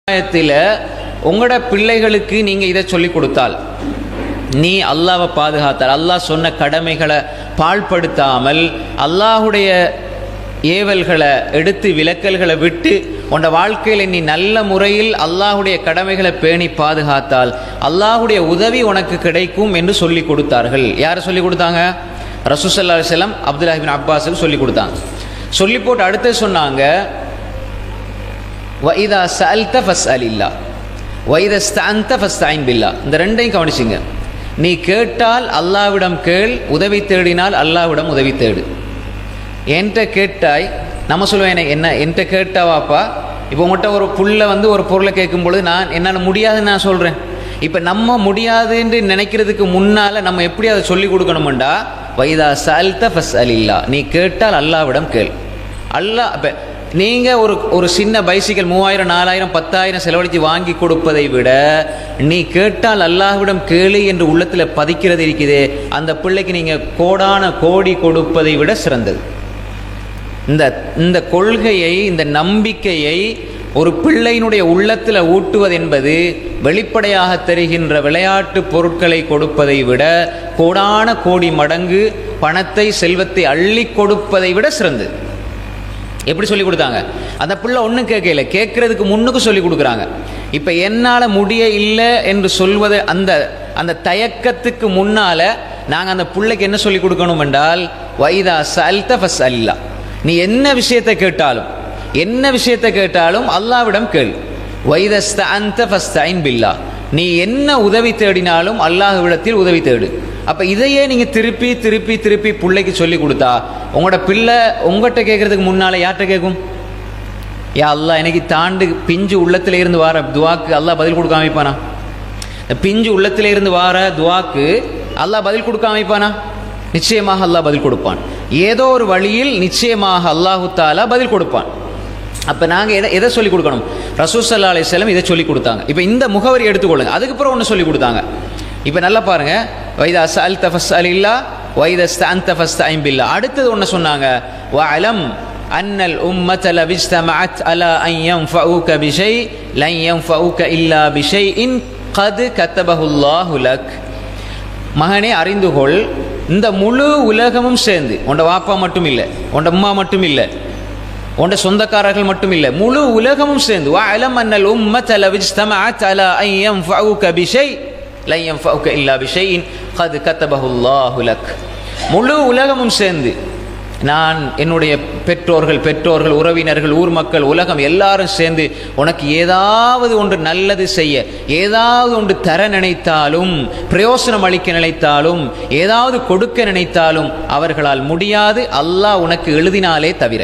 சமுதாயத்தில் உங்களோட பிள்ளைகளுக்கு நீங்கள் இதை சொல்லி கொடுத்தால், நீ அல்லாவை பாதுகாத்தால், அல்லாஹ் சொன்ன கடமைகளை பாழ்படுத்தாமல் அல்லாஹுடைய ஏவல்களை எடுத்து விலக்கல்களை விட்டு உன்னோட வாழ்க்கையில் நீ நல்ல முறையில் அல்லாஹுடைய கடமைகளை பேணி பாதுகாத்தால் அல்லாஹுடைய உதவி உனக்கு கிடைக்கும் என்று சொல்லி கொடுத்தார்கள். யார் சொல்லி கொடுத்தாங்க? ரசூல் ஸல்லல்லாஹு அலைஹி வஸல்லம் அப்துல்லாஹ் இப்னு அப்பாஸுக்கு சொல்லி கொடுத்தாங்க. சொல்லி போட்டு அடுத்து சொன்னாங்க, வஇதா சஅல்த ஃபஸ்அலில்லா வஇதா ஸ்தஅன்த ஃபஸ்தஈன் பில்லாஹ். இந்த ரெண்டையும் கவனிச்சிங்க. நீ கேட்டால் அல்லாஹ்விடம் கேள், உதவி தேடினால் அல்லாஹ்விடம் உதவி தேடு. என்கிட்ட கேட்டாய், நம்ம சொல்லுவேன் என்ன என்கிட்ட கேட்டாவாப்பா. இப்போ உங்கள்கிட்ட ஒரு புள்ள ஒரு பொருளை கேட்கும் பொழுது நான் என்னால் முடியாதுன்னு நான் சொல்கிறேன். இப்போ நம்ம முடியாதுன்னு நினைக்கிறதுக்கு முன்னால் நம்ம எப்படி அதை சொல்லி கொடுக்கணுமெண்டா, வைதா சஅல்த ஃபஸ்அலில்லா, நீ கேட்டால் அல்லாஹ்விடம் கேள். அல்லாஹ் இப்போ நீங்கள் ஒரு சின்ன பைசிக்கல் 3000 4000 10,000 செலவழித்து வாங்கி கொடுப்பதை விட நீ கேட்டால் அல்லாஹ்விடம் கேளு என்று உள்ளத்தில் பதிக்கிறது இருக்குதே, அந்த பிள்ளைக்கு நீங்கள் கோடான கோடி கொடுப்பதை விட சிறந்தது. இந்த கொள்கையை, இந்த நம்பிக்கையை ஒரு பிள்ளையினுடைய உள்ளத்தில் ஊட்டுவது என்பது வெளிப்படையாக தெரிகின்ற விளையாட்டு பொருட்களை கொடுப்பதை விட கோடான கோடி மடங்கு பணத்தை, செல்வத்தை அள்ளி கொடுப்பதை விட சிறந்தது. எப்படி சொல்லி கொடுத்தாங்க? அந்த பிள்ளை ஒன்றும் கேட்கல, கேட்கறதுக்கு முன்னுக்கு சொல்லி கொடுக்குறாங்க. இப்போ என்னால் முடிய இல்லை என்று சொல்வது அந்த தயக்கத்துக்கு முன்னால் நாங்கள் அந்த பிள்ளைக்கு என்ன சொல்லி கொடுக்கணும் என்றால், வைதா சஅல்த ஃபஸ்அலில்லா, நீ என்ன விஷயத்தை கேட்டாலும் அல்லாஹ்விடம் கேள். வைதா ஸ்தஅன்த ஃபஸ்தஈன் பில்லாஹ், நீ என்ன உதவி தேடினாலும் அல்லாஹ்விடத்தில் உதவி தேடு. அப்போ இதையே நீங்கள் திருப்பி திருப்பி திருப்பி பிள்ளைக்கு சொல்லி கொடுத்தா உங்களோட பிள்ளை உங்கள்கிட்ட கேட்குறதுக்கு முன்னால் யார்கிட்ட கேட்கும்? யா அல்லாஹ் எனக்கு தாண்டு பிஞ்சு உள்ளத்தில் இருந்து வார துவாக்கு அல்லாஹ் பதில் கொடுக்க அமைப்பானா? பிஞ்சு உள்ளத்தில் இருந்து வார துவாக்கு அல்லாஹ் பதில் கொடுக்க அமைப்பானா? நிச்சயமாக அல்லாஹ் பதில் கொடுப்பான். ஏதோ ஒரு வழியில் நிச்சயமாக அல்லாஹு தஆலா பதில் கொடுப்பான். அப்போ நாங்கள் எதை சொல்லிக் கொடுக்கணும்? ரசூல் ஸல்லல்லாஹு அலைஹி வஸல்லம் இதை சொல்லிக் கொடுத்தாங்க. இப்போ இந்த முகவரி எடுத்துக்கொள்ளுங்க. அதுக்கப்புறம் ஒன்று சொல்லி கொடுத்தாங்க. இப்போ நல்லா பாருங்க, வைதா சஅல்த ஃபஸ்அலில்லா வைதா ஸ்தஅன்த ஃபஸ்தஈன் பில்லாஹ். அடுத்தது ஒன்று சொன்னாங்க, வஅலம் அன்னல் உம்மத லவ் இஜ்தமஅத் அலா அன் யன்ஃபஉக பிஷை லன் யன்ஃபஉக இல்லா பிஷைஇன் கத் கதபஹுல்லாஹு லக். மகனே அறிந்துகொள், இந்த முழு உலகமும் சேர்ந்து, உண்ட வாப்பா மட்டும் இல்லை, உண்ட அம்மா மட்டும் இல்லை, உண்ட சொந்தக்காரர்கள் மட்டும் இல்லை, முழு உலகமும் சேர்ந்து, வஅலம் அன்னல் உம்மத லவ் இஜ்தமஅத் அலா அன் யன்ஃபஉக பிஷை லன் யன்ஃபஉக இல்லா பிஷைஇன் கத் கதபஹுல்லாஹு லக். முழு உலகமும் சேர்ந்து, நான் என்னுடைய பெற்றோர்கள் உறவினர்கள் ஊர் மக்கள் உலகம் எல்லாரும் சேர்ந்து உனக்கு ஏதாவது ஒன்று நல்லது செய்ய, ஏதாவது ஒன்று தர நினைத்தாலும், பிரயோசனம் அளிக்க நினைத்தாலும், ஏதாவது கொடுக்க நினைத்தாலும் அவர்களால் முடியாது, அல்லாஹ் உனக்கு எழுதினாலே தவிர.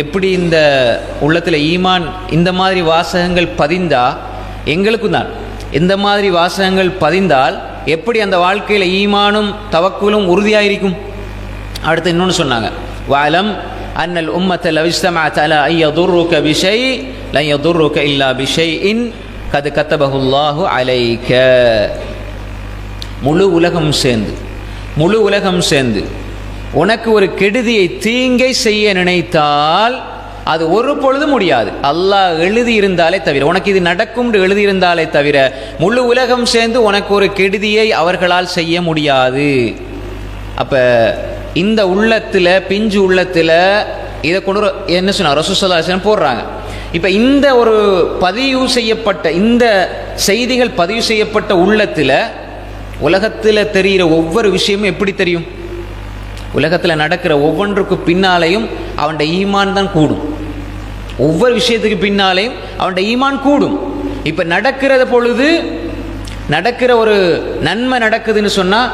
எப்படி இந்த உள்ளத்தில் ஈமான் இந்த மாதிரி வாசகங்கள் பதிந்தா எங்களுக்கும் தான், இந்த மாதிரி வாசகங்கள் பதிந்தால் எப்படி அந்த வாழ்க்கையில் ஈமானும் தவக்குலும் உறுதியாயிருக்கும். அடுத்து இன்னொன்று சொன்னாங்க, வஅலம் அன்னல் உம்மத லவ் இஜ்தமஅத் அலா அன் யதுர்ருக பிஷை லன் யதுர்ருக இல்லா பிஷைஇன் கத் கதபஹுல்லாஹு அலைக. முழு உலகம் சேர்ந்து உனக்கு ஒரு கெடுதியை, தீங்கை செய்ய நினைத்தால் அது ஒரு பொழுது முடியாது. அல்லாஹ் எழுதியிருந்தாலே தவிர, உனக்கு இது நடக்கும் எழுதியிருந்தாலே தவிர முழு உலகம் சேர்ந்து உனக்கு ஒரு கெடுதியை அவர்களால் செய்ய முடியாது. அப்போ இந்த உள்ளத்தில், பிஞ்சு உள்ளத்தில் இதை கொண்டு என்ன சொன்னாங்க ரசூல் ஸல்லல்லாஹு அலைஹி வஸல்லம் போடுறாங்க. இப்போ இந்த ஒரு பதிவு செய்யப்பட்ட, இந்த செய்திகள் பதிவு செய்யப்பட்ட உள்ளத்தில் உலகத்தில் தெரிகிற ஒவ்வொரு விஷயமும் எப்படி தெரியும்? உலகத்தில் நடக்கிற ஒவ்வொன்றுக்கு பின்னாலேயும் அவனுடைய ஈமான் தான் கூடும். ஒவ்வொரு விஷயத்துக்கு பின்னாலேயும் அவனுடைய ஈமான் கூடும். இப்போ நடக்கிற ஒரு நன்மை நடக்குதுன்னு சொன்னால்,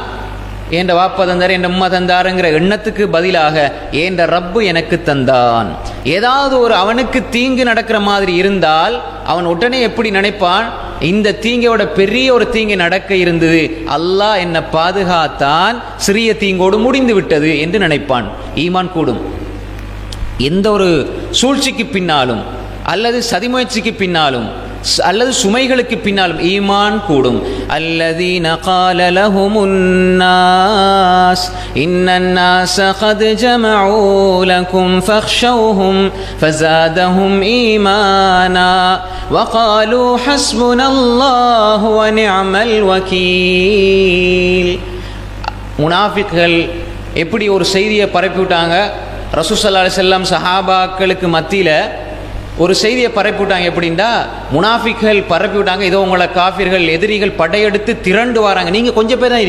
ஏண்ட வாப்பா தந்தார், என் அம்மா தந்தாருங்கிற எண்ணத்துக்கு பதிலாக ஏண்ட ரப்பு எனக்கு தந்தான். ஏதாவது ஒரு அவனுக்கு தீங்கு நடக்கிற மாதிரி இருந்தால் அவன் உடனே எப்படி நினைப்பான்? இந்த தீங்கோட பெரிய ஒரு தீங்கு நடக்க இருந்தது, அல்லாஹ் என்னை பாதுகாத்தான், சிறிய தீங்கோடு முடிந்து விட்டது என்று நினைப்பான். ஈமான் கூடும். எந்த ஒரு சூழ்ச்சிக்கு பின்னாலும் அல்லது சதிமுயற்சிக்கு பின்னாலும் அல்லது சுமைகளுக்கு பின்னாலும் ஈமான் கூடும். அல்லதீன கால லஹுமுன் நாஸ் இன்னன் நாஸ கத் ஜமஊ லகும் ஃபக்ஷௌஹும் ஃபஸாதஹும் ஈமானா வகாலூ ஹஸ்புனல்லாஹு வ நிஅமல் வகீல். முனாஃபிக்குகள் எப்படி ஒரு செய்தியை பரப்பி விட்டாங்க? ரசூல் ஸல்லல்லாஹு அலைஹி வஸல்லம் சஹாபாக்களுக்கு மத்தியில் ஒரு செய்தியை பரப்பி விட்டாங்க. எப்படின்னா, முனாஃபிக்குகள் பரப்பி விட்டாங்க, ஏதோ உங்களை காஃபிர்கள் எதிரிகள் படையெடுத்து திரண்டு வராங்க, நீங்கள் கொஞ்சம் பேர் தான்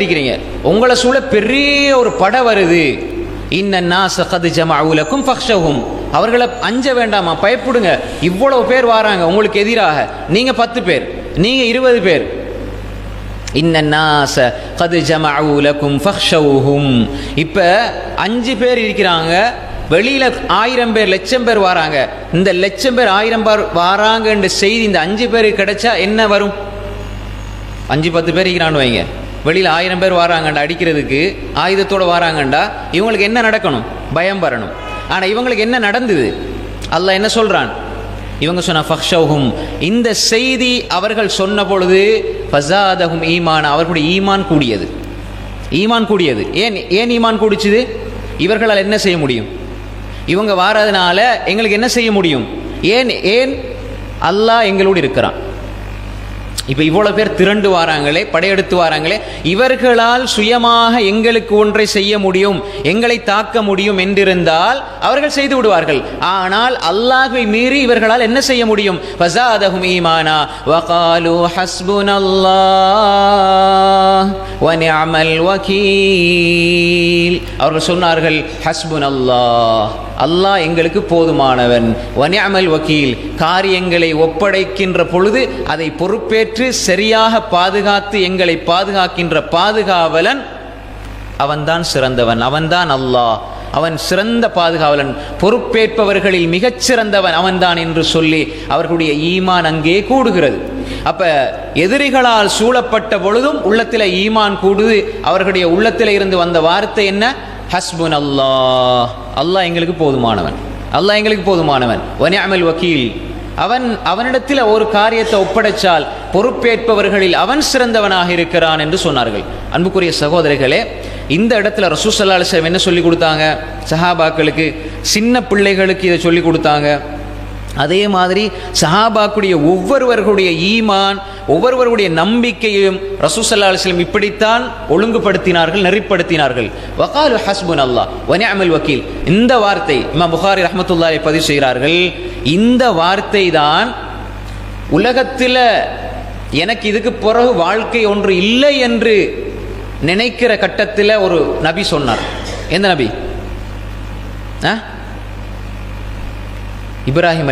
இருக்கிறீங்க, உங்களை சூழ பெரிய ஒரு படை வருது. இன்னன்னாஸ கத் ஜமஊ லகும் ஃபக்ஷௌஹும், அவர்களை அஞ்ச வேண்டாமா, பயப்படுங்க, இவ்வளவு பேர் வராங்க உங்களுக்கு எதிராக, நீங்கள் 10 பேர், நீங்கள் 20 பேர். இன்னன்னாஸ கத் ஜமஊ லகும் ஃபக்ஷௌஹும், இப்போ 5 பேர் இருக்கிறாங்க, வெளியில் 1000 பேர் 1,00,000 பேர் வராங்க. இந்த 1,00,000 பேர் 1000 பேர் வராங்கன்ற செய்தி இந்த 5 பேருக்கு கிடைச்சா என்ன வரும்? 5-10 பேர் இருக்கிறான்னு வைங்க, வெளியில் 1000 பேர் வராங்கண்டா, அடிக்கிறதுக்கு ஆயுதத்தோடு வராங்கண்டா, இவங்களுக்கு என்ன நடக்கணும்? பயம் வரணும். ஆனால் இவங்களுக்கு என்ன நடந்தது? அல்லாஹ் என்ன சொல்கிறான்? இவங்க சொன்ன ஃபக்ஷௌஹும், இந்த செய்தி அவர்கள் சொன்ன பொழுது ஃபஸாதஹும் ஈமான், அவர்களுடைய ஈமான் கூடியது. ஏன் ஈமான் கூடிச்சுது? இவர்களால் என்ன செய்ய முடியும்? இவங்க வாரதுனால எங்களுக்கு என்ன செய்ய முடியும்? ஏன் அல்லாஹ் எங்களோடு இருக்கிறான். இப்போ இவ்வளோ பேர் திரண்டு வாராங்களே, படையெடுத்து வாராங்களே, இவர்களால் சுயமாக எங்களுக்கு ஒன்றை செய்ய முடியும், எங்களை தாக்க முடியும் என்றிருந்தால் அவர்கள் செய்து விடுவார்கள். ஆனால் அல்லாஹ்வை மீறி இவர்களால் என்ன செய்ய முடியும்? ஃபஸாதஹும் ஈமானா வகாலூ ஹஸ்புனல்லாஹ் வ நிஅமல் வகீல், அவர்கள் சொன்னார்கள் ஹஸ்புனல்லாஹ், அல்லாஹ் எங்களுக்கு போதுமானவன், வ நிஅமல் வகீல், காரியங்களை ஒப்படைக்கின்ற பொழுது அதை பொறுப்பேற்று சரியாக பாதுகாத்து எங்களை பாதுகாக்கின்ற பாதுகாவலன் அவன்தான் சிறந்தவன், அவன்தான் அல்லாஹ், அவன் சிறந்த பாதுகாவலன், பொறுப்பேற்பவர்களில் மிகச்சிறந்தவன் அவன்தான் என்று சொல்லி அவர்களுடைய ஈமான் அங்கே கூடுகிறது. அப்ப எதிரிகளால் சூழப்பட்ட பொழுதும் உள்ளத்தில் ஈமான் கூடுது. அவர்களுடைய உள்ளத்தில் இருந்து வந்த வார்த்தை என்ன? ஹஸ்புன் அல்லாஹ், அல்லாஹ் எங்களுக்கு போதுமானவன், அல்லாஹ் எங்களுக்கு போதுமானவன், வ நிஅமல் வகீல், அவனிடத்தில் ஒரு காரியத்தை ஒப்படைச்சால் பொறுப்பேற்பவர்களில் அவன் சிறந்தவனாக இருக்கிறான் என்று சொன்னார்கள். அன்புக்குரிய சகோதரர்களே, இந்த இடத்துல ரசூல் ஸல்லல்லாஹு அலைஹி வஸல்லம் என்ன சொல்லி கொடுத்தாங்க? சஹாபாக்களுக்கு, சின்ன பிள்ளைகளுக்கு இதை சொல்லி கொடுத்தாங்க. அதே மாதிரி சஹாபாக்குடைய ஒவ்வொருவர்களுடைய ஈமான், ஒவ்வொருவருடைய நம்பிக்கையும் ரசூல் ஸல்லல்லாஹு அலைஹி வஸல்லம் இப்படித்தான் ஒழுங்குபடுத்தினார்கள், நெறிப்படுத்தினார்கள். வகாலு ஹஸ்புனல்லாஹ் வ நிஅமல் வகீல், இந்த வார்த்தை இமாம் புகாரி ரஹ்மத்துல்லாஹி அலைஹி பதிவு செய்கிறார்கள். இந்த வார்த்தை தான் உலகத்தில் எனக்கு இதுக்கு பிறகு வாழ்க்கை ஒன்று இல்லை என்று நினைக்கிற கட்டத்தில் ஒரு நபி சொன்னார். எந்த நபி? இப்ராஹிம்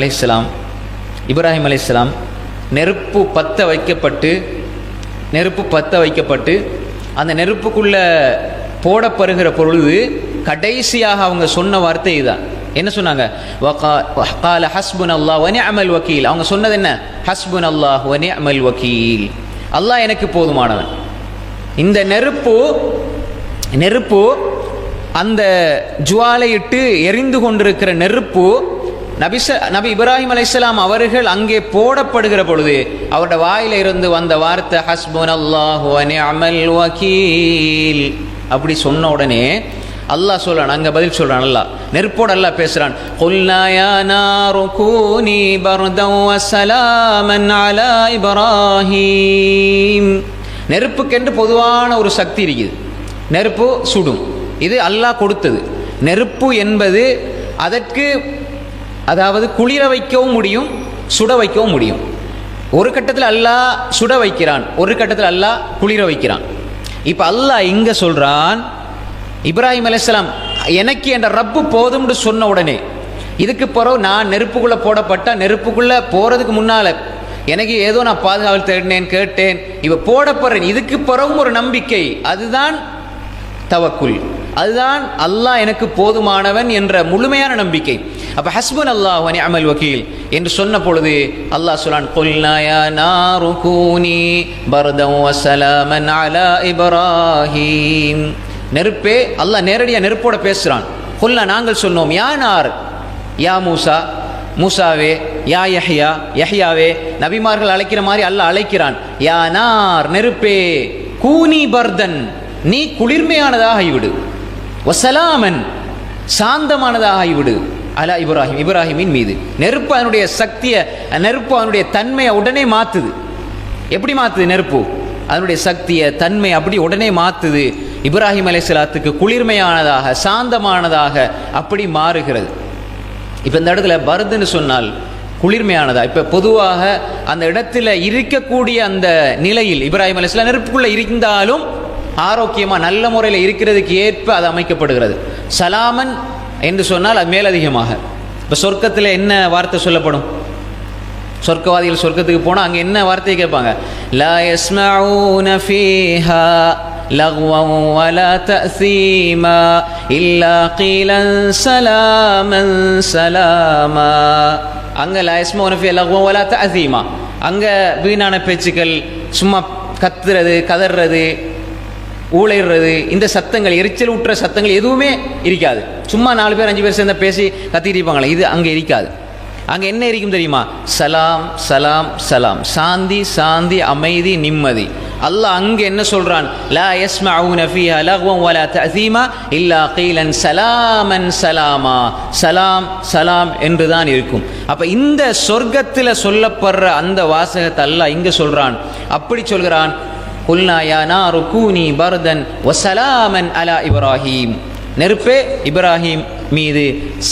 அலைஹிஸ்ஸலாம் நெருப்பு பற்ற வைக்கப்பட்டு அந்த நெருப்புக்குள்ள போடப்படுகிற பொழுது கடைசியாக அவங்க சொன்ன வார்த்தை இதுதான். என்ன சொன்னாங்க? வகால ஹஸ்புனல்லாஹ் வ நிஅமல் வகீல். அவங்க சொன்னது என்ன? ஹஸ்புனல்லாஹ் வ நிஅமல் வகீல், அல்லாஹ் எனக்கு போதுமானவன். இந்த நெருப்பு அந்த ஜுவாலையிட்டு எரிந்து கொண்டிருக்கிற நெருப்பு நபி இப்ராஹிம் அலைஹிஸ்ஸலாம் அவர்கள் அங்கே போடப்படுகிற பொழுது அவருடைய வாயில இருந்து வந்த வார்த்தை ஹஸ்புனல்லாஹு வ நிஅமல் வகீல். அப்படி சொன்ன உடனே அல்லாஹ் சொல்றான், அங்க பதில் சொல்றான். அல்லாஹ் நெருப்போடு அல்லாஹ் பேசுறான். குல்னா யா நாரு கூனி பர்தன் வ ஸலாமன் அலா இப்ராஹீம். நெருப்புக்கென்று பொதுவான ஒரு சக்தி இருக்குது, நெருப்பு சுடும், இது அல்லாஹ் கொடுத்தது. நெருப்பு என்பது அதற்கு அதாவது குளிர வைக்கவும் முடியும், சுட வைக்கவும் முடியும். ஒரு கட்டத்தில் அல்லாஹ் சுட வைக்கிறான், ஒரு கட்டத்தில் அல்லாஹ் குளிர வைக்கிறான். இப்போ அல்லாஹ் இங்க சொல்றான், இப்ராஹிம் அலைஹிஸ்ஸலாம் எனக்கு என்ற ரப்பு போதும்னு சொன்ன உடனே, இதுக்கு பிறகு நான் நெருப்புக்குள்ளே போடப்பட்ட நெருப்புக்குள்ளே போகிறதுக்கு முன்னால் எனக்கு ஏதோ நான் பாதுகாவல் தேடினேன், கேட்டேன், இப்போ போடப்படுறேன், இதுக்கு பிறகும் ஒரு நம்பிக்கை, அதுதான் தவக்குல், அதுதான் அல்லாஹ் எனக்கு போதுமானவன் என்ற முழுமையான நம்பிக்கை. அப்போ ஹஸ்புன் அல்லாஹ் வ நிஅமல் வகீல் என்று சொன்ன பொழுது அல்லாஹ் சொல்றான், குல்னா யா நாரு கூனி பர்தன் வ ஸலாமன் அலா இப்ராஹீம். நெருப்பே, அல்லாஹ் நேரடியாக நெருப்போட பேசுகிறான். குல்னா நாங்கள் சொன்னோம், யா நார், யா மூசாவே, யா யஹ்யா, யஹ்யாவே, நபிமார்கள் அழைக்கிற மாதிரி அல்லாஹ் அழைக்கிறான். யா நார், நெருப்பே, கூனி பர்தன், நீ குளிர்மையானதாக ஆகிவிடு, வசலாமன், சாந்தமானதாக ஆகிவிடு, அலா இப்ராஹிம், இப்ராஹிமின் மீது. நெருப்பு அதனுடைய சக்தியை, நெருப்பு அதனுடைய தன்மையை உடனே மாத்துது. எப்படி மாத்துது? நெருப்பு அதனுடைய சக்தியை, தன்மை அப்படி உடனே மாத்துது. இப்ராஹிம் அலைஹிஸ்ஸலாத்துக்கு குளிர்மையானதாக, சாந்தமானதாக அப்படி மாறுகிறது. இப்போ இந்த இடத்துல பர்துன்னு சொன்னால் குளிர்மையானதா. இப்போ பொதுவாக அந்த இடத்துல இருக்கக்கூடிய அந்த நிலையில் இப்ராஹிம் அலைஹிஸ்ஸலாம் நெருப்புக்குள்ளே இருந்தாலும் ஆரோக்கியமாக நல்ல முறையில் இருக்கிறதுக்கு ஏற்ப அது அமைக்கப்படுகிறது. சலாமன் என்று சொன்னால் அது மேலதிகமாக. இப்போ சொர்க்கத்தில் என்ன வார்த்தை சொல்லப்படும்? சொர்க்கவாதிகள் சொர்க்கத்துக்கு போனால் அங்கே என்ன வார்த்தையை கேட்பாங்க? லா யஸ்மஊன ஃபீஹா லக்வன் வலா தஅஸீமா இல்லா கீலன் சலாமன் சலாமா. அங்கே லா யஸ்மஊன ஃபீஹா லக்வன் வலா தஅஸீமா, அங்கே வீணான பேச்சுக்கள், சும்மா கத்துறது, கதறது, ஊழையிடுறது, இந்த சத்தங்கள், எரிச்சல் ஊட்டுற சத்தங்கள் எதுவுமே இருக்காது. சும்மா 4 பேர் 5 பேர் சேர்ந்த பேசி கத்திட்டு இருப்பாங்களே, இது அங்கே இருக்காது. அங்கே என்ன இருக்கும் தெரியுமா? சலாம் சலாம் சலாம், சாந்தி சாந்தி, அமைதி, நிம்மதி. அல்லாஹ் அங்கே என்ன சொல்றான்? லா யஸ்மஊன ஃபீஹா லக்வன் வலா தஅஸீமா இல்லா கீலன் சலாமன் சலாமா, சலாம் சலாம் என்று தான் இருக்கும். அப்ப இந்த சொர்க்கத்தில் சொல்லப்படுற அந்த வாசகத்தை அல்லாஹ் இங்கே சொல்றான். அப்படி சொல்கிறான், குல்னா யா நாரு கூனி பர்தன் வசலாமன் அலா இப்ராஹிம், நெருப்பே இப்ராஹிம் மீது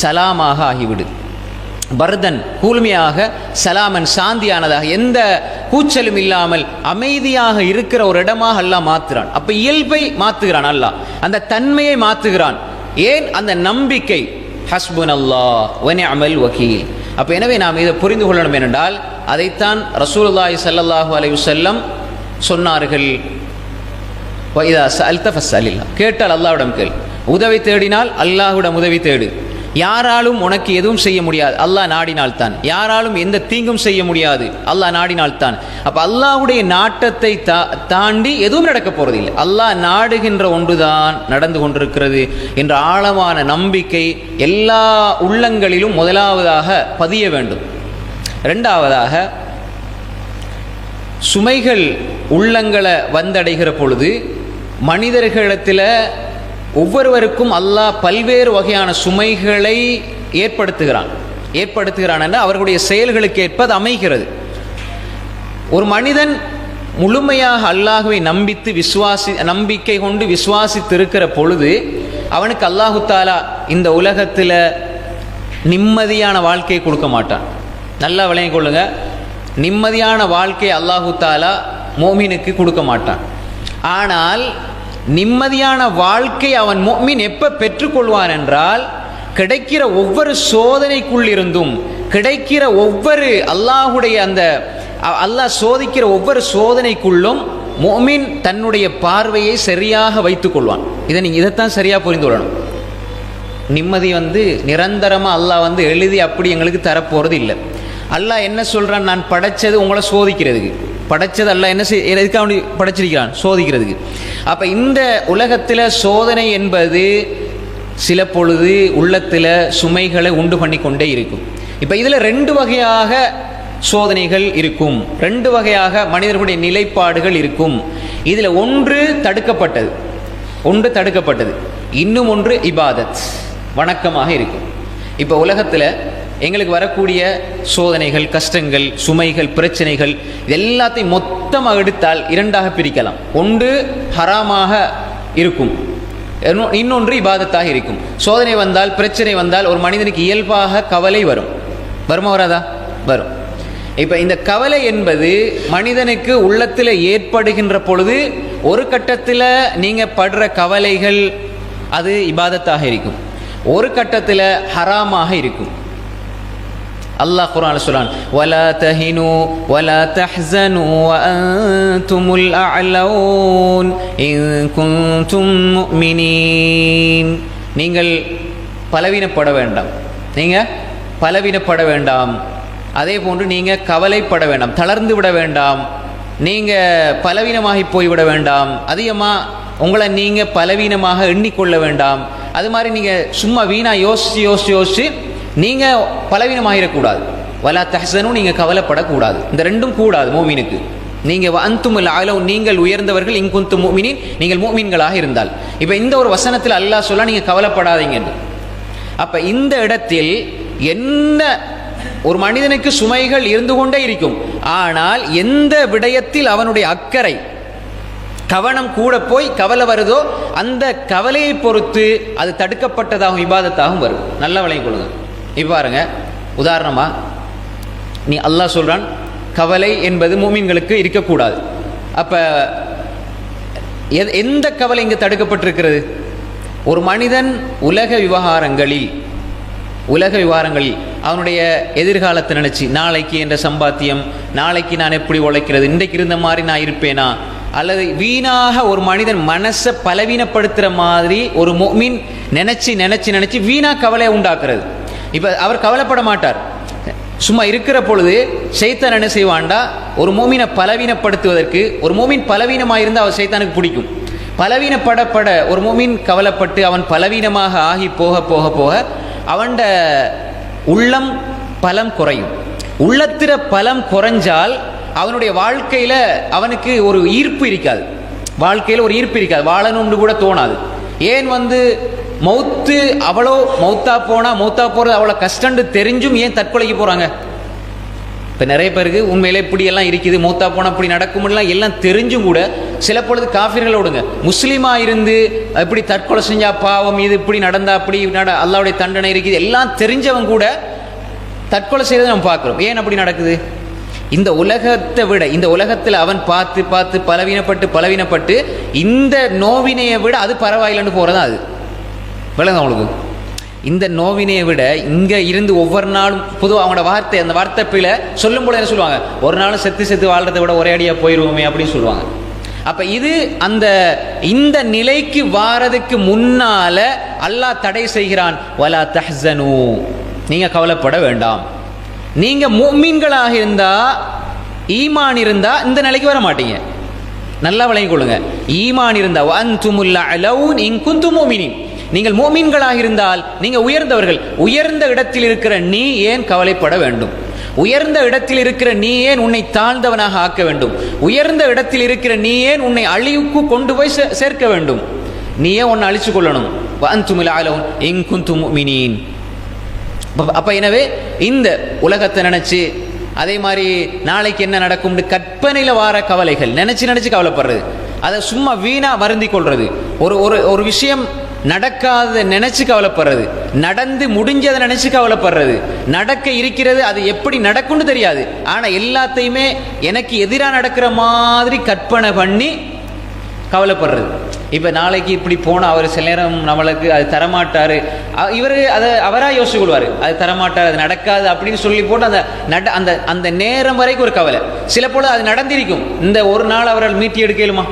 சலாமாக ஆகிவிடு. பர்தன் கூர்மையாக, சலாமன் சாந்தியானதாக, எந்த கூச்சலும் இல்லாமல் அமைதியாக இருக்கிற ஒரு இடமாக அல்லாஹ் மாத்துறான். அப்ப இயல்பை மாத்துகிறான் அல்லாஹ், அந்த தன்மையை மாத்துகிறான். ஏன்? அந்த நம்பிக்கை, ஹஸ்புனல்லாஹ் வ நிஅமல் வகீல். அப்ப எனவே நாம் இதை புரிந்து கொள்ளணும். என்றால் அதைத்தான் ரசூலுல்லாஹி ஸல்லல்லாஹு அலைஹி வஸல்லம் சொன்னார்கள். வைதா சஅல்த ஃபஸ்அலில்லாஹ், கேட்டால் அல்லாஹ்விடம் கேள், உதவி தேடினால் அல்லாஹ்விடம் உதவி தேடு. யாராலும் உனக்கு எதுவும் செய்ய முடியாது, அல்லாஹ் நாடினால்தான். யாராலும் எந்த தீங்கும் செய்ய முடியாது, அல்லாஹ் நாடினால்தான். அப்ப அல்லாஹ்வுடைய நாட்டத்தை தாண்டி எதுவும் நடக்க போறதில்லை. அல்லாஹ் நாடுகின்ற ஒன்றுதான் நடந்து கொண்டிருக்கிறது என்ற ஆழமான நம்பிக்கை எல்லா உள்ளங்களிலும் முதலாவதாக பதிய வேண்டும். இரண்டாவதாக, சுமைகள் உள்ளங்களை வந்தடைகிற பொழுது மனிதர்களிடத்தில் ஒவ்வொருவருக்கும் அல்லாஹ் பல்வேறு வகையான சுமைகளை ஏற்படுத்துகிறான் என்ற அவர்களுடைய செயல்களுக்கு ஏற்ப அது அமைகிறது. ஒரு மனிதன் முழுமையாக அல்லாஹ்வை நம்பிக்கை கொண்டு விசுவாசித்திருக்கிற பொழுது அவனுக்கு அல்லாஹு தாலா இந்த உலகத்தில் நிம்மதியான வாழ்க்கையை கொடுக்க மாட்டான். நல்லா விளங்கிக் கொள்ளுங்க, நிம்மதியான வாழ்க்கையை அல்லாஹு தாலா மோமினுக்கு கொடுக்க மாட்டான். ஆனால் நிம்மதியான வாழ்க்கை அவன் முஃமின் எப்ப பெற்றுக்கொள்வான் என்றால், கிடைக்கிற ஒவ்வொரு சோதனைக்குள்ளிருந்தும், கிடைக்கிற ஒவ்வொரு அல்லாஹுடைய அந்த அல்லாஹ் சோதிக்கிற ஒவ்வொரு சோதனைக்குள்ளும் முஃமின் தன்னுடைய பார்வையை சரியாக வைத்துக் கொள்வான். இதைத்தான் சரியா புரிந்து கொள்ளணும். நிம்மதி நிரந்தரமாக அல்லாஹ் எழுதி அப்படி எங்களுக்கு தரப்போறது இல்லை. அல்லாஹ் என்ன சொல்றான்? நான் படைச்சது உங்களை சோதிக்கிறதுக்கு. படைச்சது அல்லாஹ் என்ன எதுக்காக படைச்சிருக்கிறான்? சோதிக்கிறதுக்கு. அப்ப இந்த உலகத்தில் சோதனை என்பது சில பொழுது உள்ளத்தில் சுமைகளை உண்டு பண்ணி கொண்டே இருக்கும். இப்போ இதில் 2 வகையாக சோதனைகள் இருக்கும், 2 வகையாக மனிதர்களுடைய நிலைப்பாடுகள் இருக்கும். இதில் ஒன்று தடுக்கப்பட்டது, இன்னும் ஒன்று இபாதத், வணக்கமாக இருக்கும். இப்போ உலகத்தில் எங்களுக்கு வரக்கூடிய சோதனைகள், கஷ்டங்கள், சுமைகள், பிரச்சனைகள் எல்லாத்தையும் மொத்தமாக எடுத்தால் 2ஆக பிரிக்கலாம். ஒன்று ஹராமாக இருக்கும், இன்னொன்று இபாதத்தாக இருக்கும். சோதனை வந்தால், பிரச்சனை வந்தால் ஒரு மனிதனுக்கு இயல்பாக கவலை வருமா வராதா? வரும். இப்போ இந்த கவலை என்பது மனிதனுக்கு உள்ளத்தில் ஏற்படுகின்ற பொழுது ஒரு கட்டத்தில் நீங்கள் படுற கவலைகள் அது இபாதத்தாக இருக்கும், ஒரு கட்டத்தில் ஹராமாக இருக்கும். அல்லாஹ் குர்ஆன்ல சொல்றான், வலா தஹினு வலா தஹ்ஸனு வஅன்துமுல் அஅலவுன் இன் குன்தும் முஃமினீன். நீங்கள் பலவீனப்பட வேண்டாம், அதே போன்று நீங்கள் கவலைப்பட வேண்டாம், தளர்ந்து விட வேண்டாம், நீங்கள் பலவீனமாகி போய்விட வேண்டாம், அதிகமாக உங்களை நீங்கள் பலவீனமாக எண்ணிக்கொள்ள வேண்டாம். அது மாதிரி நீங்கள் சும்மா வீணாக யோசித்து நீங்கள் பலவீனமாகிடக்கூடாது. வலா தஹ்சனு, நீங்கள் கவலைப்படக்கூடாது. இந்த ரெண்டும் கூடாது மூமினுக்கு. நீங்கள் அன்துமுல் அலவுன், நீங்கள் உயர்ந்தவர்கள், இன் குன்தும் முஃமினீன், நீங்கள் முஃமின்களாக இருந்தால். இப்போ இந்த ஒரு வசனத்தில் அல்லாஹ் சொல்ல நீங்கள் கவலைப்படாதீங்க என்று. அப்போ இந்த இடத்தில் என்ன ஒரு மனிதனுக்கு சுமைகள் இருந்து கொண்டே இருக்கும், ஆனால் எந்த விடயத்தில் அவனுடைய அக்கறை கவனம் கூட போய் கவலை வருதோ அந்த கவலையை பொறுத்து அது தடுக்கப்பட்டதாகவும் இபாதத்தாகவும் வரும். நல்ல விளங்கிக் கொள்ளுங்க. இப்போ பாருங்க, உதாரணமா நீ அல்லாஹ் சொல்றான் கவலை என்பது மூமின்களுக்கு இருக்கக்கூடாது. அப்ப எந்த கவலை இங்கு தடுக்கப்பட்டிருக்கிறது? ஒரு மனிதன் உலக விவகாரங்களில் அவனுடைய எதிர்காலத்தை நினைச்சு, நாளைக்கு என்ற சம்பாத்தியம், நாளைக்கு நான் எப்படி உழைக்கிறது, இன்றைக்கு இருந்த மாதிரி நான் இருப்பேனா, அல்லது வீணாக ஒரு மனிதன் மனசை பலவீனப்படுத்துகிற மாதிரி ஒரு முஃமின் நினைச்சு வீணா கவலையை உண்டாக்குறது. இப்போ அவர் கவலைப்பட மாட்டார். சும்மா இருக்கிற பொழுது ஷைத்தான் என்ன செய்வான்டா, ஒரு மூமினை பலவீனப்படுத்துவதற்கு, ஒரு மூமின் பலவீனமாக இருந்தால் அவர் ஷைத்தானுக்கு பிடிக்கும். பலவீனப்படப்பட ஒரு மூமின் கவலைப்பட்டு அவன் பலவீனமாக ஆகி போக போக போக அவன் உள்ளம் பலம் குறையும். உள்ளத்திர பலம் குறைஞ்சால் அவனுடைய வாழ்க்கையில் அவனுக்கு ஒரு ஈர்ப்பு இருக்காது. வாழணும்னு கூட தோணாது. ஏன் மௌத்து அவ்வளோ மௌத்தா போகிறது அவ்வளோ கஷ்டம்னு தெரிஞ்சும் ஏன் தற்கொலைக்கு போகிறாங்க? இப்போ நிறைய பேருக்கு உண்மையிலே இப்படியெல்லாம் இருக்குது, மௌத்தா போனால் இப்படி நடக்கும்லாம் எல்லாம் தெரிஞ்சும் கூட சில பொழுது காஃபிர்களோடுங்க முஸ்லீமாக இருந்து இப்படி தற்கொலை செஞ்சா பாவம், இது இப்படி நடந்தா அப்படி அல்லாஹ்வுடைய தண்டனை இருக்குது எல்லாம் தெரிஞ்சவங்க கூட தற்கொலை செய்யறதை நம்ம பார்க்குறோம். ஏன் அப்படி நடக்குது? இந்த உலகத்தை விட, இந்த உலகத்தில் அவன் பார்த்து பலவீனப்பட்டு இந்த நோவினையை விட அது பரவாயில்லைன்னு போகிறதா அது விளங்க அவங்களுக்கு. இந்த நோவினையை விட இங்கே இருந்து ஒவ்வொரு நாளும் பொதுவாக அவங்களோட வார்த்தை, அந்த வார்த்தை பிள்ளை சொல்லும் போது என்ன சொல்லுவாங்க, ஒரு நாளும் செத்து வாழ்றதை விட ஒரே அடியாக போயிடுவோமே அப்படின்னு சொல்லுவாங்க. அப்போ இது இந்த நிலைக்கு வாரதுக்கு முன்னால அல்லாஹ் தடை செய்கிறான். வலா தஹ்சனு, நீங்கள் கவலைப்பட வேண்டாம். நீங்கள் முஃமின்களாக இருந்தா, ஈமான் இருந்தா இந்த நிலைக்கு வர மாட்டீங்க. நல்லா விளங்கிக் கொள்ளுங்க. ஈமான் இருந்தா வஅன்துமுல் அலவுன் இன் குன்தும் முஃமினீன், நீங்கள் முஃமின்களாக இருந்தால் நீங்கள் உயர்ந்தவர்கள். உயர்ந்த இடத்தில் இருக்கிற நீ ஏன் கவலைப்பட வேண்டும்? உயர்ந்த இடத்தில் இருக்கிற நீ ஏன் உன்னை தாழ்ந்தவனாக ஆக்க வேண்டும்? உயர்ந்த இடத்தில் இருக்கிற நீ ஏன் உன்னை அழிவுக்கு கொண்டு போய் சேர்க்க வேண்டும்? நீயே உன்னை அழிச்சு கொள்ளணும். வஅன்துமுல் அலவுன் இன் குன்தும் முஃமினீன். அப்ப எனவே இந்த உலகத்தை நினைச்சு, அதே மாதிரி நாளைக்கு என்ன நடக்கும்னு கற்பனையில வார கவலைகள் நினைச்சு கவலைப்படுறது, அதை சும்மா வீணா வருந்தி கொள்றது, ஒரு விஷயம் நடக்காத நினைச்சு கவலைப்படுறது, நடந்து முடிஞ்சதை நினைச்சு கவலைப்படுறது, நடக்க இருக்கிறது அது எப்படி நடக்கும்னு தெரியாது, ஆனா எல்லாத்தையுமே எனக்கு எதிராக நடக்கிற மாதிரி கற்பனை பண்ணி கவலைப்படுறது. இப்போ நாளைக்கு இப்படி போனால் அவர் சில நேரம் நம்மளுக்கு அது தரமாட்டார், இவர் அதை அவராக யோசிச்சு கொள்வார், அது தரமாட்டார், அது நடக்காது அப்படின்னு சொல்லி போட்டு அந்த அந்த நேரம் வரைக்கும் ஒரு கவலை. சில பொழுது அது நடந்திருக்கும், இந்த ஒரு நாள் அவரால் மீட்டி எடுக்கலுமா,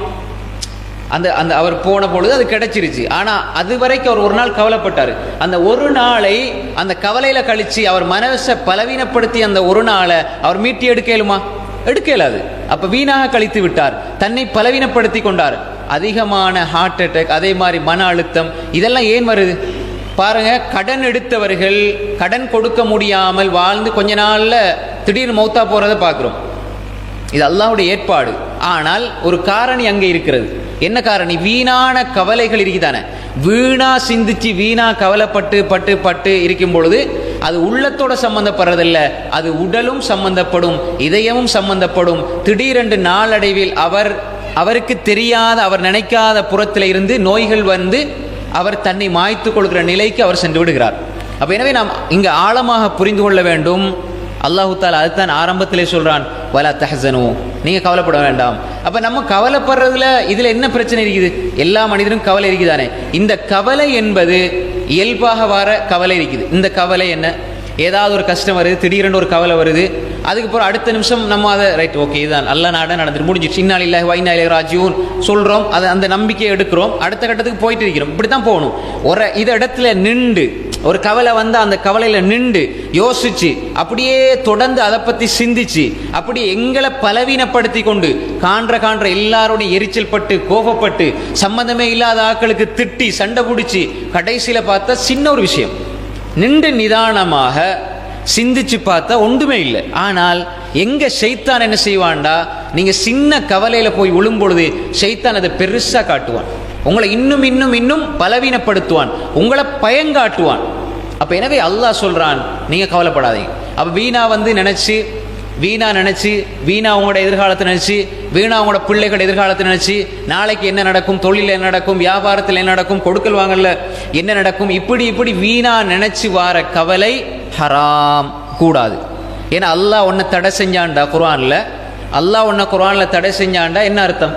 அந்த அந்த அவர் போன பொழுது அது கிடைச்சிருச்சு, ஆனால் அது வரைக்கும் அவர் ஒரு நாள் கவலைப்பட்டார். அந்த ஒரு நாளை அந்த கவலையில் கழித்து அவர் மனசை பலவீனப்படுத்தி அந்த ஒரு நாளை அவர் மீட்டி எடுக்கலுமா? எடுக்கலாது. அப்போ வீணாக கழித்து விட்டார், தன்னை பலவீனப்படுத்தி கொண்டார். அதிகமான ஹார்ட் அட்டாக், அதே மாதிரி மன அழுத்தம், இதெல்லாம் ஏன் வருது பாருங்க. கடன் எடுத்தவர்கள் கடன் கொடுக்க முடியாமல் வாழ்ந்து கொஞ்ச நாள்ல திடீர்னு மௌத்தா போறதை பார்க்கிறோம். இது அல்லாஹ்வுடைய ஏற்பாடு. ஆனால் ஒரு காரணி அங்கே இருக்கிறது. என்ன காரணி? வீணான கவலைகள் இருக்குதானே. வீணா சிந்திச்சு வீணா கவலைப்பட்டு பட்டு பட்டு இருக்கும் பொழுது அது உள்ளத்தோட சம்பந்தப்படுறதில்ல, அது உடலும் சம்பந்தப்படும், இதயமும் சம்பந்தப்படும். திடீரென்று நாளடைவில் அவருக்கு தெரியாத, அவர் நினைக்காத புறத்தில் இருந்து நோய்கள் வந்து அவர் தன்னை மாய்த்து கொள்கிற நிலைக்கு அவர் சென்று விடுகிறார். அப்போ எனவே நாம் இங்கே ஆழமாக புரிந்து கொள்ள வேண்டும். அல்லாஹு தாலா அதுதான் ஆரம்பத்திலே சொல்றான், வலா தஹ்சனு, நீங்கள் கவலைப்பட வேண்டாம். அப்போ நம்ம கவலைப்படுறதுல இதில் என்ன பிரச்சனை இருக்குது? எல்லா மனிதனும் கவலை இருக்குதானே. இந்த கவலை என்பது இயல்பாக வர கவலை இருக்குது. இந்த கவலை என்ன? ஏதாவது ஒரு கஷ்டம் வருது, திடீரென்று ஒரு கவலை வருது, அதுக்கப்புறம் அடுத்த நிமிஷம் நம்ம அதை ரைட் ஓகே இதுதான் நல்ல நாட நடந்துட்டு முடிஞ்சிச்சு, இன்னா லில்லாஹி வ இன்னா இலைஹி ராஜிஊன் சொல்கிறோம், அதை அந்த நம்பிக்கையை எடுக்கிறோம், அடுத்த கட்டத்துக்கு போயிட்டு இருக்கிறோம். இப்படி தான் போகணும். இந்த இடத்துல நின்று ஒரு கவலை வந்து அந்த கவலையில் நின்று யோசிச்சு அப்படியே தொடர்ந்து அதை பற்றி சிந்திச்சு அப்படி எங்களை பலவீனப்படுத்தி கொண்டு காண்ற எல்லாரோடையும் எரிச்சல் பட்டு கோபப்பட்டு சம்பந்தமே இல்லாத ஆட்களுக்கு திட்டி சண்டை பிடிச்சி கடைசியில் பார்த்தா சின்ன ஒரு விஷயம் நின்று நிதானமாக சிந்திச்சு பார்த்தா ஒன்றுமே இல்லை. ஆனால் எங்க ஷைத்தான் என்ன செய்வான்டா, நீங்க சின்ன கவலையில போய் விழும்பொழுது ஷைத்தான் அதை பெருசா காட்டுவான், உங்களை இன்னும் இன்னும் இன்னும் பலவீனப்படுத்துவான், உங்களை பயங்காட்டுவான். அப்ப எனவே அல்லாஹ் சொல்றான் நீங்க கவலைப்படாதீங்க. அப்ப வீணா நினைச்சு வீணா உங்களோட எதிர்காலத்தை நினைச்சு, வீணா உங்களோட பிள்ளைகள் எதிர்காலத்தை நினைச்சு, நாளைக்கு என்ன நடக்கும், தொழில் என்ன நடக்கும், வியாபாரத்தில் என்ன நடக்கும், கொடுக்கல் வாங்கல என்ன நடக்கும், இப்படி வீணா நினைச்சு வார கவலை ஹராம், கூடாது. ஏன்னா அல்லாஹ் ஒன்ன தடை செஞ்சான்டா குர்ஆன்ல, அல்லாஹ் ஒன்ன குர்ஆன்ல தடை செஞ்சான்டா என்ன அர்த்தம்?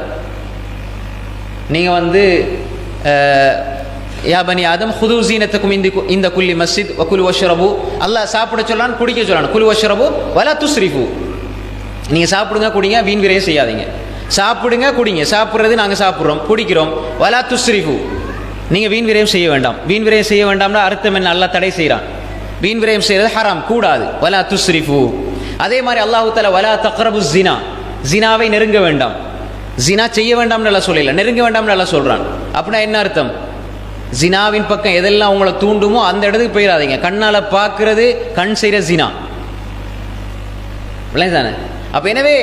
நீங்க யா பனி ஆதம் ஹுது ஸீனத்தக்கும் இந்த குல்லி மஸ்ஜித் வகுலு வஷ்ரபு, அல்லாஹ் சாப்பிட சொல்லான், குடிக்க சொல்லான். குலு வஷ்ரபு வலா துஸ்ரிஃபு, நீங்க சாப்பிடுங்க குடிங்க, வீண் விரயம் செய்யாதீங்க. சாப்பிடுங்க குடிங்க, சாப்பிட்றது நாங்கள் சாப்பிட்றோம் குடிக்கிறோம். வலா துஸ்ரிஃபு, நீங்க வீண் விரயம் செய்ய வேண்டாம். வீண் விரயம் செய்ய வேண்டாம்னா அர்த்தம் என்ன? அல்லாஹ் தடை செய்கிறான். வீண் விரயம் செய்யறது ஹராம், கூடாது. வலா துஸ்ரிஃபு. அதே மாதிரி அல்லாஹ் தஆலா வலா தக்ரபு ஸினா, ஜினாவை நெருங்க வேண்டாம், ஜினா செய்ய வேண்டாம்னு அல்லாஹ் சொல்லல, நெருங்க வேண்டாம்னு அல்லாஹ் சொல்றான். அப்படின்னா என்ன அர்த்தம்? ஜினாவின் பக்கம் எதெல்லாம் உங்களை தூண்டுமோ அந்த இடத்துக்கு போயிடாதீங்க. கண்ணால பார்க்கறது கண் செய்யற ஜினா தானே. அப்ப எனவே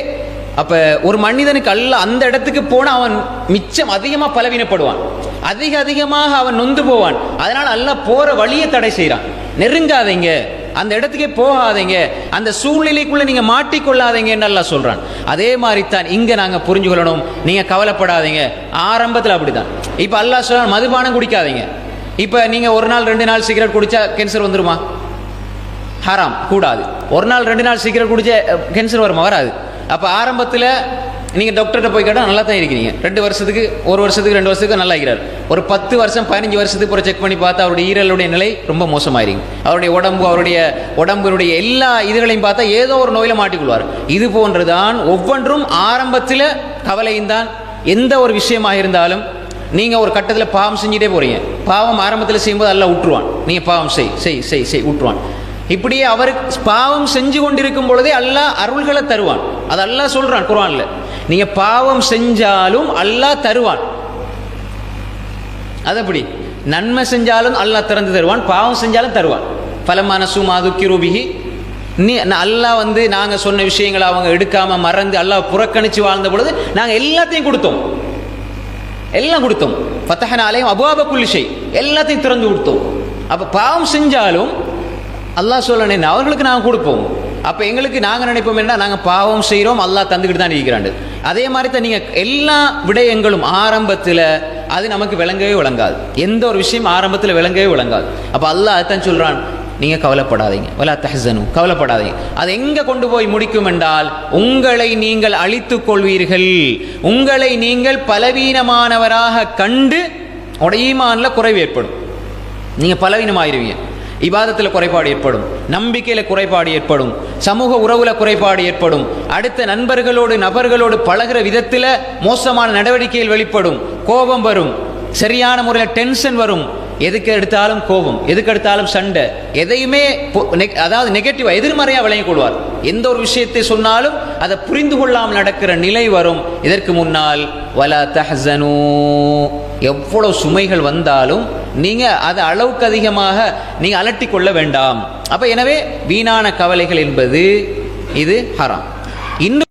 ஒரு மனிதனுக்கு அல்லாஹ் அந்த இடத்துக்கு போனா அவன் மிச்சம் அதிகமா பலவீனப்படுவான், அதிகமாக அவன் நொந்து போவான். அதனால அல்லாஹ் போற வழியை தடை செய்யறான். நெருங்காதீங்க, அந்த இடத்துக்கே போகாதீங்க, அந்த சூழ்நிலைக்குள்ள நீங்க மாட்டிக்கொள்ளாதீங்கன்னு அல்லாஹ் சொல்றான். அதே மாதிரி தான் இங்க நாங்க புரிஞ்சு கொள்ளணும், நீங்க கவலைப்படாதீங்க. ஆரம்பத்தில் அப்படிதான். இப்ப அல்லாஹ் சொல்றான் மதுபானம் குடிக்காதீங்க. இப்ப நீங்க ஒரு நாள் 2 நாள் சிகரெட் குடிச்சா கேன்சர் வந்துருமா? ஹராம், கூடாது. ஒரு நாள் 2 நாள் சிகரெட் குடிச்சா கேன்சர் வருமா? வராது. அப்ப ஆரம்பத்தில் நீங்க டாக்டர்கிட்ட போய் கேட்டால் நல்லா தான் இருக்கிறீங்க, 2 வருஷத்துக்கு 1 வருஷத்துக்கு 2 வருஷத்துக்கு நல்லா இருக்கிறார். ஒரு 10 வருஷம் 15 வருஷத்துக்கு ஒரு செக் பண்ணி பார்த்தா அவருடைய ஈரலுடைய நிலை ரொம்ப மோசமாயிருங்க. அவருடைய உடம்புடைய எல்லா இதுகளையும் பார்த்தா ஏதோ ஒரு நோயில மாட்டிக்கொள்வார். இது போன்றுதான் ஒவ்வொன்றும் ஆரம்பத்தில் கவலையும் தான். எந்த ஒரு விஷயமாக இருந்தாலும் நீங்க ஒரு கட்டத்தில் பாவம் செஞ்சுட்டே போறீங்க, பாவம் ஆரம்பத்தில் செய்யும்போது அல்லாஹ் விட்டுருவான். நீங்க பாவம் செய் விட்டுருவான். இப்படியே அவருக்கு பாவம் செஞ்சு கொண்டிருக்கும் பொழுதே அல்லாஹ் அருள்களை தருவான். அது அல்லாஹ் சொல்றான் குர்ஆன்ல, நீங்க பாவம் செஞ்சாலும் அல்லாஹ் தருவான். அது அப்படி நன்மை செஞ்சாலும் அல்லாஹ் திறந்து தருவான், பாவம் செஞ்சாலும் தருவான். ஃபலமான சுமாதுக்கிரு பிஹி, நீ அல்லாஹ் நாங்க சொன்ன விஷயங்களை அவங்க எடுக்காம மறந்து அல்லாஹ் புறக்கணிச்சு வாழ்ந்த பொழுது நாங்க எல்லாத்தையும் கொடுத்தோம், எல்லாம் கொடுத்தோம். ஃபதஹனா அலைஹிம் அப்வாப குல்லி ஷை, எல்லாத்தையும் திறந்து கொடுத்தோம். அப்ப பாவம் செஞ்சாலும் அல்லாஹ் சொல்லணும் அவர்களுக்கு நாங்கள் கொடுப்போம். அப்போ எங்களுக்கு நாங்கள் நினைப்போம் என்ன, நாங்கள் பாவம் செய்கிறோம், அல்லாஹ் தந்துக்கிட்டு தான் இருக்கிறாண்டு. அதே மாதிரி தான் நீங்கள் எல்லா விடயங்களும் ஆரம்பத்தில் அது நமக்கு விளங்கவே விளங்காது. எந்த ஒரு விஷயம் ஆரம்பத்தில் விளங்கவே விளங்காது. அப்போ அல்லாஹ் அதுதான் சொல்கிறான், நீங்கள் கவலைப்படாதீங்க, வலா தஹ்ஸனு, கவலைப்படாதீங்க. அது எங்கே கொண்டு போய் முடிக்கும் என்றால் உங்களை நீங்கள் அழித்துக் கொள்வீர்கள். உங்களை நீங்கள் பலவீனமானவராக கண்டு உடைய ஈமான்ல குறைவு ஏற்படும், நீங்கள் பலவீனமாயிருவீங்க. இபாதத்தில் குறைபாடு ஏற்படும், நம்பிக்கையில் குறைபாடு ஏற்படும், சமூக உறவுல குறைபாடு ஏற்படும், அடுத்த நபர்களோடு பழகிற விதத்தில் மோசமான நடவடிக்கைகள் வெளிப்படும், கோபம் வரும், சரியான முறையில் டென்ஷன் வரும், எதுக்கு எடுத்தாலும் கோபம், எதுக்கு எடுத்தாலும் சண்டை, எதையுமே அதாவது நெகட்டிவா எதிர்மறையாக விளங்கிக் கொள்வார். எந்த ஒரு விஷயத்தை சொன்னாலும் அதை புரிந்து கொள்ளாமல் நடக்கிற நிலை வரும். இதற்கு முன்னால் வலா தஹ்ஸனு, எவ்வளவு சுமைகள் வந்தாலும் நீங்க அதை அளவுக்கு அதிகமாக நீங்க அலட்டிக் கொள்ள வேண்டாம். அப்ப எனவே வீணான கவலைகள் என்பது இது ஹராம். இன்னும்